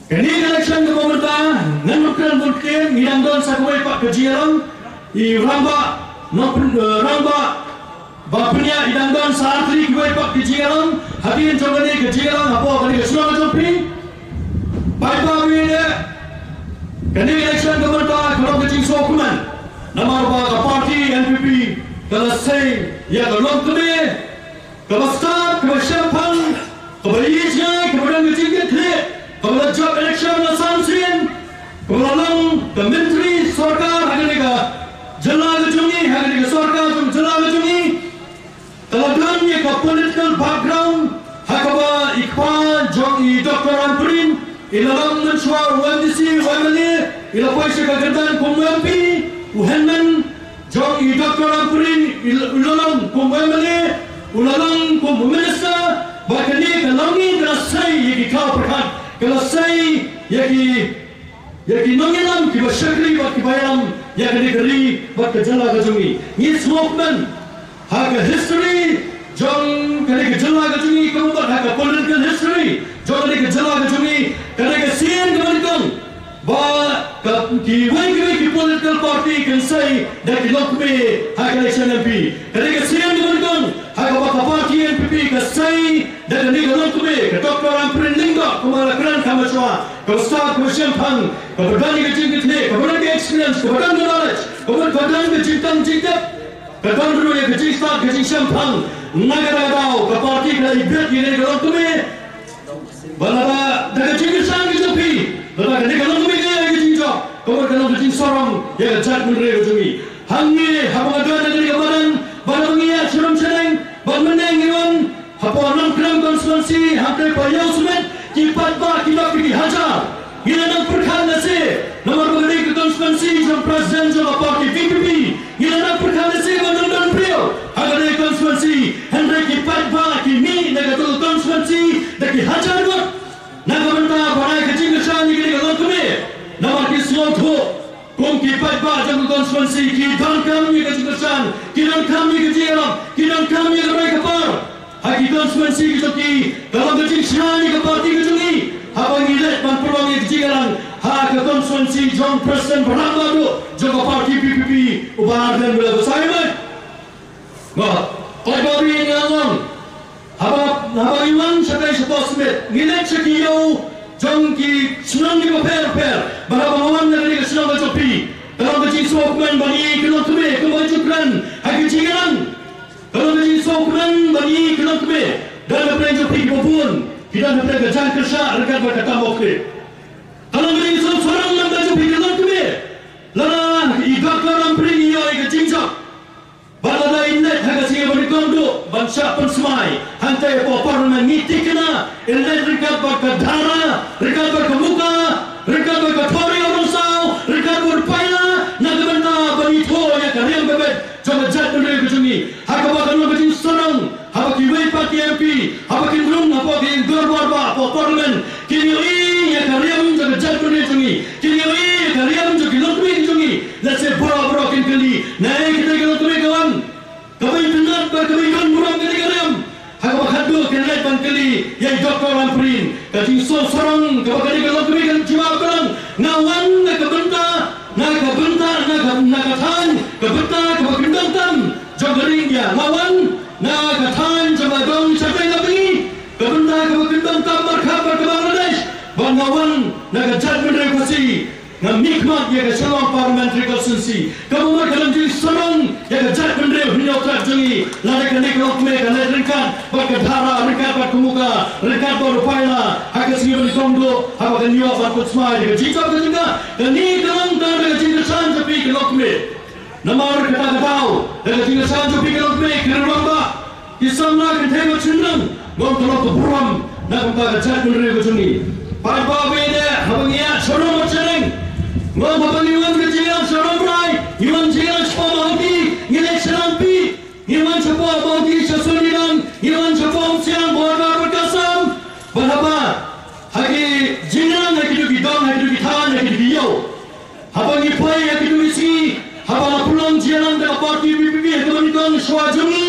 Kini election ke pemerintah nanukkan mungkin yang don sakwai pak kejiran I ramba bapnya idang don saatri kuai pak kejiran hadirin jogani kejiran apa kali kesulang jopi baik bawine kini election ke pemerintah kalau kecing sokuman nama rupa parti NPP kalau say ya kalau kami kalau start kalau siapang kalau ijai kemudian kecing kecil kalau job election na sansin kalau lang kementeri sarkar hagaliga jala gajungi hagaliga sarkar jum jala gajungi kalau dunia ke political background hakaba ikpa jogi Dr. Amprin ilalang mensuar UMDC UMLA ila poise kagandan kum MP uhenman jogi Dr. Amprin ilalang kum UMLA ulalang kum minister bakani kalangi rasai yaki kau perhat kalau saya yaki nongelam kiba syakri bat kibayam yaki negeri bat kejala kejungi ni movement haga history jong kali kejala kejungi kamu bat haga political history jong kali kejala kejungi kali kesian kemerikang ba ki wai political party can say that ki lokme haga election MP kali kesian kemerikang haga ba party NPP ka say dan ni kalau tu be Dr. Amprin Lingga kumala kran kamaswa kau start question pang kau berani kecing kecil kau berani experience kau berani knowledge kau berani kecing cingkap kau dulu yang kecing start kecing sampang negara kau kau parti kau ibet ini kalau tu be balaba dah kecing kesang kecing pi balaba ni kalau tu be dia kecing job kau berani kecing sorong ya jat meneri kecing hangi habang ada negeri badan badan ngia seram sereng banmeneng iwan Hapa enam gram konstitusi hampir payah sumet kipat ba kita pergi hajar. Gila nak perkara nasi nomor begini ke konstitusi jom presiden jom parti PPP. Gila nak perkara nasi bandung dan priau. Agar dari konstitusi Henry kipat ba kini negara tu konstitusi daki hajar buat. Naga benda barai kecil kesan ini kalau kami nomor kisah tu. Kong kipat ba jom konstitusi kita kami kecil kesan kita kami kecil kita kami ramai kapal. Haki konstitusi kejoki kalau kecing syani ke parti kejungi habang ilet man peluang kejigalan hak konstitusi John Preston berambah tu jaga parti PPP ubah dan bela bersaiman wah kau babi ngalong habang iman sekai seposmet ngilet sekiyau jongki senang di per berapa mawan dari kesenang kejopi kalau kecing sokman bani kenal tube kebajukan haki kejigalan kalau kecil sokuman bagi kelak kebe dan apa yang jopi kebun kita dapat kerja kerja rekat berkata mokre kalau kecil sorang lambat jopi kelak kebe lana igak laram peri ia kecil jap balada inlet haga singa berikondo bangsa pensemai hantai apa parlemen ngitik kena inlet rekat berkadara rekat berkemuka rekat berkatori orang sau rekat berpaila nagamana banito yang kariam bebet jangan jat meneri kejungi hakaba kalau kecil sorong haba kiwai parti MP haba kinrung apa kin gorbarba apa parlemen kini yang kariam jangan jat meneri kejungi kini yang kariam jangan lokmi kejungi let's say bora kin kali naik kita kalau tu kawan kami dengar kami kan burang kali kariam hakaba khadu kin lain kali yang Dr. Amprin kecil sorong kaba kali kalau tu kan jiwa orang ngawan nak bentar nakatan kebeta kebendang tam jogeling ya lawan nakatan jamadong sampai lagi kebenda kebendang tam markabar ke Bangladesh bangawan nakajat menerivasi ngamikmat ya ke Selong Parliamentary Constituency kamu markalam jadi serang ya kajat meneriv hinyau terjengi lari kenik lokme kanai ringkat berkedara ringkat berkemuka ringkat berpaila hakas ngibali tongdo hapakan niwa berkut semai ya jika juga dan ini dalam tanda jika sanjapi ke lokme namar kita tahu dan jika sanjapi ke lokme kira ramba kisahnya ketemu cenderung ngomong keburam nak kajat meneriv kejungi pada beda habangnya sorong bercereng ngomong iwan kecil sorong berai iwan kecil sepuluh hati nilai serampi iwan sepuluh hati sesuliran iwan sepuluh siang borgar berkasam berapa hagi jinan hagi dugi dong hagi dugi tan hagi dugi yau habang ipai hagi dugi si habang pulang jinan dengan parti PPP hagi menikang swajungi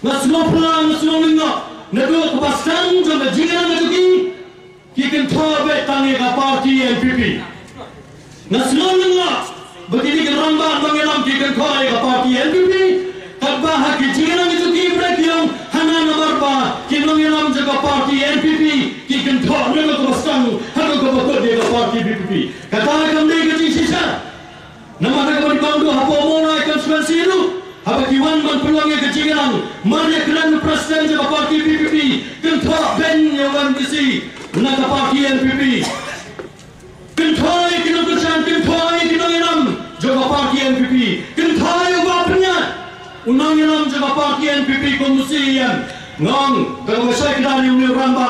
ngasmo pulang ngasmo minga nado kepastian jangka jinan hagi dugi kiki kentor betangi ke parti NPP. Nasional nengah begini kerambat mengelam ki kentor ke parti NPP. Kabah ki jingan itu ki berkiam hana nomor ba ki mengelam juga parti NPP ki kentor nengah ke bastang hana ke bakot dia ke parti PPP. Kata kami ke sisa. Nama mereka berbantu apa mulai konstitusi itu. Apa kiwan man peluangnya kecilan, mana kerana presiden juga parti PPP, kentor ben yang kisi, nak parti NPP, kentor kita kerjaan, kentor kita enam juga parti NPP, kentor yang bapaknya, unang enam juga parti NPP komisi yang ngang kalau saya kita ni unang ramba,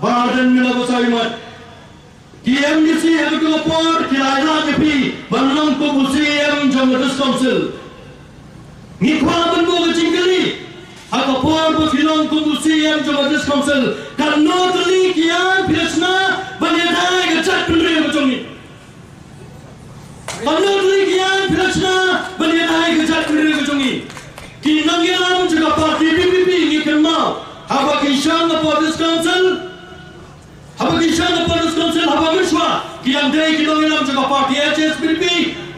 badan mila besarimat, KMDC yang kita por, kita ada tapi, badan komisi yang jangka council. Ngikwa benbo kecingkeli, atau por berfilang komisi yang coba council. Karena terli kian biasna banyadai kecat pendiri macam ni. Karena terli kian biasna banyadai kecat pendiri macam ni. Kinang yang juga parti PPP ngikan mau. Apa kisah apa council? Apa kisah apa council? Apa miswa? Kian day kinang yang juga parti HSPP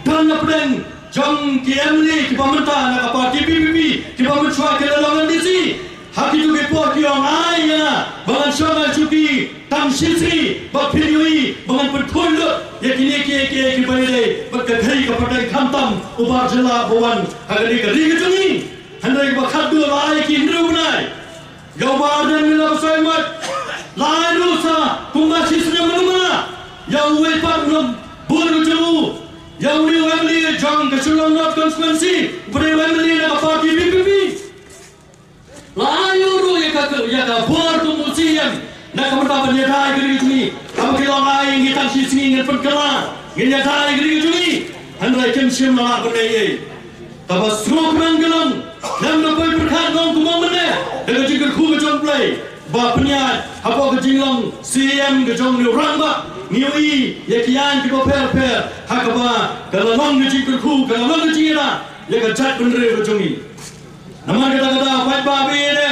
dan ngepeng. Jom KML pemerintah nak parti PPP kita mencuba kelalongan di sini. Hati tu report yang ayah bangan syawal cuti tam sisi berpilihui bangan bertolak ya kini kita boleh berkali kepada kantam ubar jela bawan hari kali kecuni hendak berkat dua lagi kini runai jawab dan mila bersaimat lain dosa kumasi senang mana yang wepat bulu jelu yang Wembley jang kesulung not konstitusi beri Wembley nak parti PPP layu ya ka bor komisi yang nak kemerta banyadai geri ini apa kita lain kita sini ingin perkara banyadai geri ini handai kemsim nak bernai tapi semua kemangelam dan dapat berkat dong kumam mana dengan jika ku kejong play bapnya apa kejinglang CM kejong ni ramba niwi ya kian kita per hakaba kalau long kecil ku kalau long kecil na ya kecat bener kejong ni nama kata fight babi ni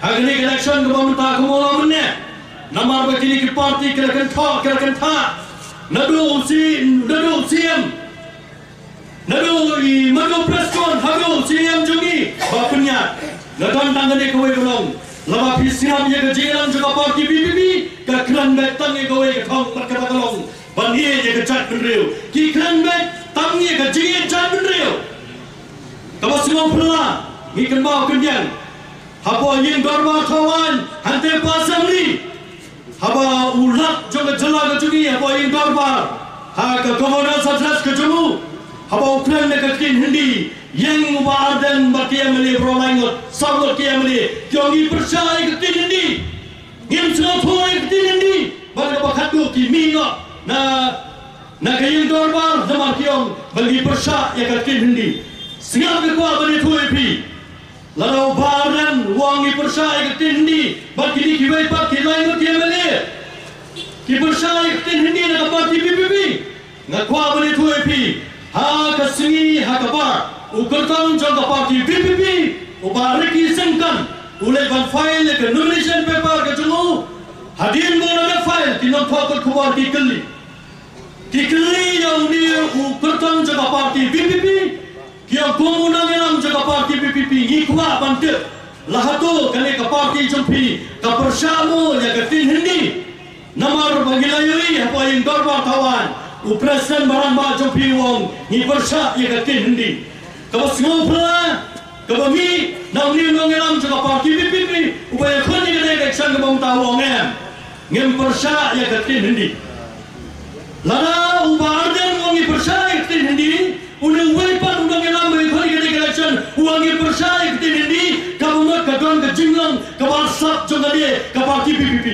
hari ni election kepemerintah kumula mana nama begini ke parti kerakan thak nadu CM nadu press con hago CM jongi bapnya natan tangan dia kau belum lama pisang dia kejiran juga parti PPP kekeran betang dia kau ketong berkata kalong bani dia kecat beriu kekeran betang dia kejiran cat beriu kalau semua pula ikan bau kendian apa yang garba kawan hantar pasang ni apa ulat juga jelas kecuali apa yang garba ha kekomodan satras kecemu apa Ukraine kekin hindi yang ubah dan bakia meli berolaingot sabot kia meli kiongi percaya kekin hindi yang semua thoi kekin hindi bagai bakatu kimino na kayin garba zaman kiong bagi percaya kekin hindi siap kekuat bagi thoi pi lalu baran wangi percaya kekin hindi bagi ni kibai pak kilaingot kia meli ki percaya kekin hindi nak parti PPP ngakwa bagi thoi pi ha kasini ha kabar ukurtang jaga parti PPP ubariki sengkan ulai ban file ke nomination paper ke jungu hadirin bona file tinam thakot khabar kikli yang ni ukurtang jaga parti PPP kia komuna ngelam jaga parti PPP ngikwa bante lahato kane ka parti jumpi ka persamo ya ketin hindi namar bagilayui apa yang darbar tawan Presiden barang baju piwong ni persat ia ketin hindi. Kalau semua pula, kalau mi nak ni mengelam juga parti PPP, upaya kau ni kena election ke bang tahu ngem persat ia ketin hindi. Lada ubah dan wangi persat ia ketin hindi, unang wepan unang ngelam kau ni kena election wangi persat ia ketin hindi. Kalau mak kadang kejinglang kebarsap juga dia ke parti PPP.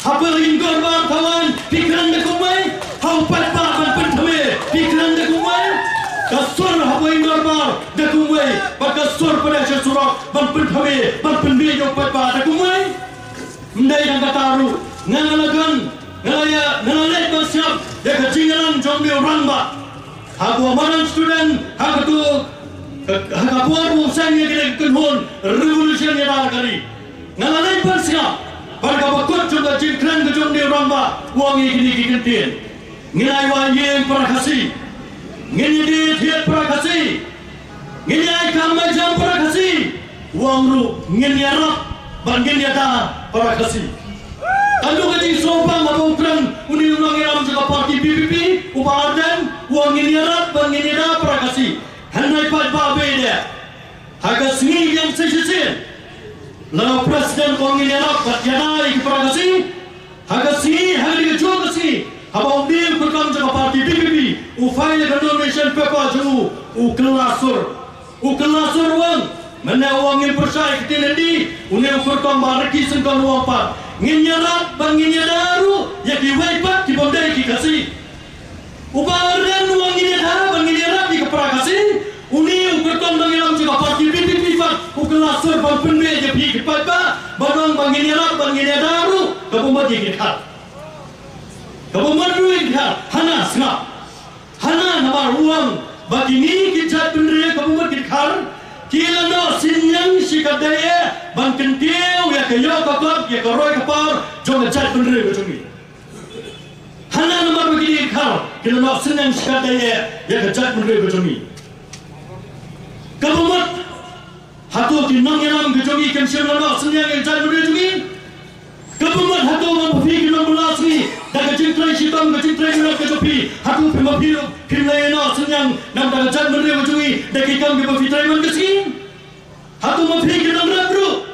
Apa yang kau buat kawan? Pikiran dekau mai, hau patah ban pentame. Pikiran dekau mai, kasur apa yang kau buat dekau mai, bakasur pada sesurat ban pentame, ban penbi yang patah dekau mai. Mendai yang kataru, ngalagan, ngalayat bersiap, dia kejingan jombi orang ba. Habu amaran student, habu buat musim yang kita kenhon revolution yang ada kali. Ngalayat bersiap. Barka bakut juga jingkran ke jom dia ramba uang ini kini ngilai wayeng prakasi ngini dia tiat prakasi ngini ai kamai jam prakasi uang ru ngini arap ban ngini ada prakasi ando kaji sobang apa ukran uni ulang iram juga parti PPP ubadan uang ngini arap ban ngini ada prakasi handai pat babe dia haga sengi yang sesuai lalu presiden uang ngini arap bat yana ik prakasi haga sengi haga dijual kasi Abang bil berkam jaga parti PPP, ufai le donation paper jemu, ukelasur wang, mana wang yang percaya kita nanti, unih berkam baraki sengkau wang pat, nginyarap bang nginyadaru, ya kiwaipat kibondai kikasi, ubaran wang nginyadaru bang nginyarap di keperakasi, unih berkam bang ngiram jaga parti PPP pat, ukelasur bang penme je pi kipaipa, bang nginyarap bang nginyadaru, kabumat kikat. Kabumat duit hana sengap, hana nama ruang bagi ni kita pendiri kabumat kikhar, kila no sinyang sikadaya bang kentiu ya kayo kakap ya karoi kapar jom cat pendiri berjumi. Hana nama bagi ni kikhar, kila no sinyang sikadaya ya cat pendiri berjumi. Kabumat hatu kinang yang berjumi kemsian no sinyang yang cat pendiri berjumi. Kabumat hatu memperfikir membelas ni. Daga jintrai sitam ke jintrai minat ke jopi hatu pima piru kimlai na senyang nam daga jat menre wajui daki kam ke bafitrai man kesing hatu mafik nam rabru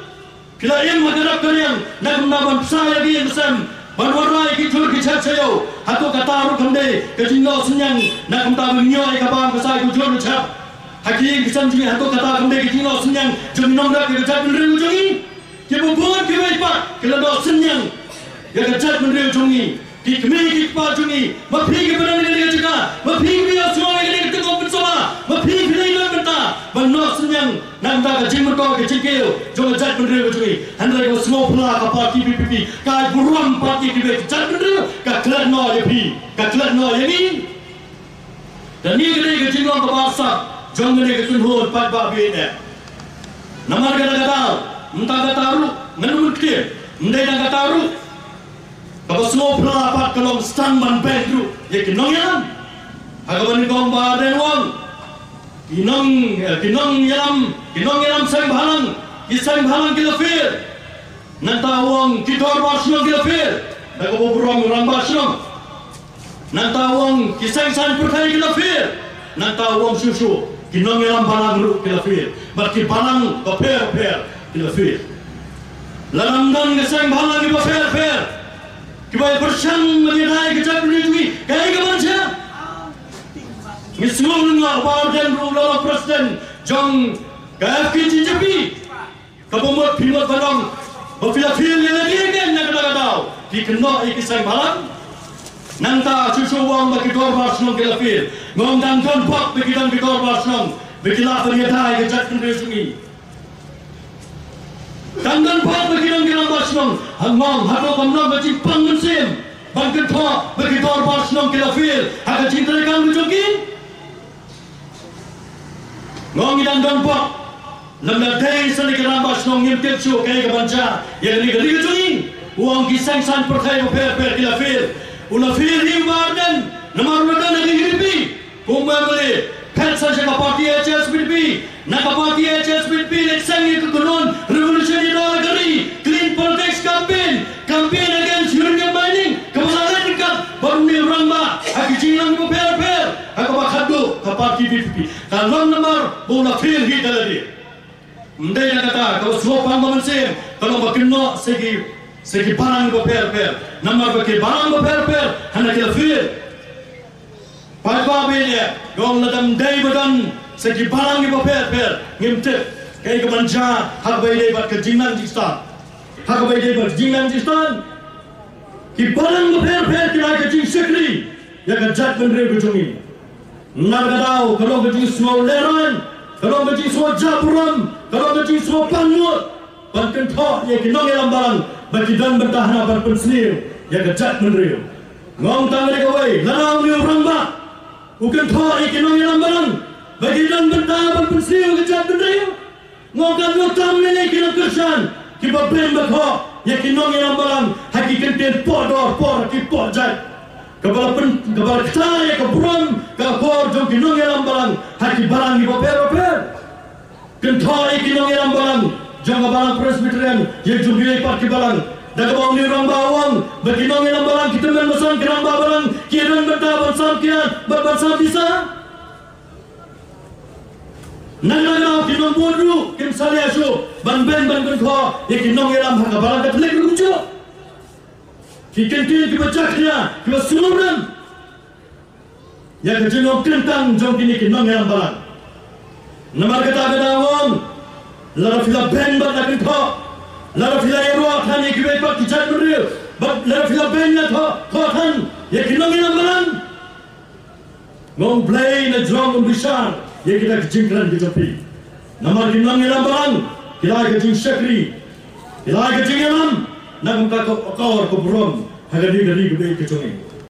kila em magarap kalian nam naban saya di besam banwarai ki thur ki chat sayo hatu kata ru kande ke jinno senyang nam ta menyo ai kabam ke sai ku jor chat haki kisam ji hatu kata kande ke jinno senyang jomnom ra ke jat menre wajui ke bubur ke waipa kila do senyang ya ke jat menre wajui di kemiri kita jungi, mapih kita berani dengan juga, mapih kita semua dengan kita bersama, mapih kita ini benda, benar senyang, nanda kecil merkau kecil kecil, jangan jat benda jungi, anda itu semua pula parti PPP, kai buruan parti PPP, jat benda, kai kelat no yepi, kai kelat no ini, dan ni kita kecil orang bahasa, jangan kita tunhul pat babi ni, nama kita kata, entah kata ru, menurut kita, entah kata ru. Kalau semua pelapat kalau stand ban pedru, ya kinong yalam. Agapan kong badan wang, kinong yalam sang bahalang kita fir. Nanta wang kitor basno kita fir. Nagapo burang orang basno. Nanta wang kisang san perkai kita fir. Nanta wang susu kinong yalam balang ru kita fir. Berarti balang per kita fir. Lalamdan kisang bahalang kita fir. Kibai bersang menyedai kejap menunjui kaya ke manusia ngismung ngak badan rulala presiden jong kaya kiji jepi kabumut pinot barang bafilafil yang lagi kan nak kata dikenal ikisai malam nanta cucu wang bagi korban senang kilafil ngom dan konpak bagi dan korban senang begilah menyedai kejap menunjui Kandan pat bagi dan kiram basnong, hangmang hato kamnam bagi pangensim, bangkit thok bagi tor basnong kilafil, haga cinta kan bujokin. Ngong idan dan pak, lamda day sani kiram basnong ngimtip su kaya kebanca, yang liga jungin, uang kisang san perkai per kilafil, ulafil himbardan, namar madan lagi hiripi, kumbang pet saja parti HSPP, nak parti HSPP election itu turun revolusi di luar negeri, clean politics campaign against uranium mining, kemarin dekat baru ni ramba, aku jilang ku per, aku bakadu ke parti PPP, kalau nomor bola fail kita lagi, mendai nak kata kalau semua panggilan sem, kalau bakino segi barang ku per, nomor bagi barang ku per, hendak kita fail. Pagba bela, gong ladam day badan segi barang ibu per ngimtip kaya kebanca hak bayi bat kejingan jistan ki barang per kira kejing sekli ya kejat bendre bujungi nar gadau kalau kejing semua leran kalau kejing semua jaburam kalau kejing semua panmut banten thok ya kinong yang barang bagi dan bertahan akan pensenir ya kejat bendre ngong tangan kawai larang ni orang ba bukan thok ikinong yang barang bagi dan bertahan pensiun kejap benda ngong kan ngotam ni kinong kersan kiba bem bakho yakinong yang balang hakikat por ki por jai kepala ketanya keburan kapor jom kinong yang balang haki balang di boper kentai kinong yang balang jom balang presbyterian yang jumbi pat ki balang dah kebawang ni orang bawang berkinong yang balang kita menbesan kerang balang kian berta bersam kian bersam bisa nang kinong bodu kim salia shu ban kho ye kinong yelam ha balang kat lek rujo ki kentin ki bacaknya ki suluran ya ke jenong kentang jong kini kinong yelam balang namar kata gadawang lara fila ben ban nak kho lara fila yerwa thani ki bepak ki chat beriu lara fila ben na kho than ye kinong yelam balang ngom play na drum bisar ye kita kejingkran di tepi namar kinong yelam balang kita kejing syakri kita kejing yelam nak muka kau keburon harga diri ke baik kecungi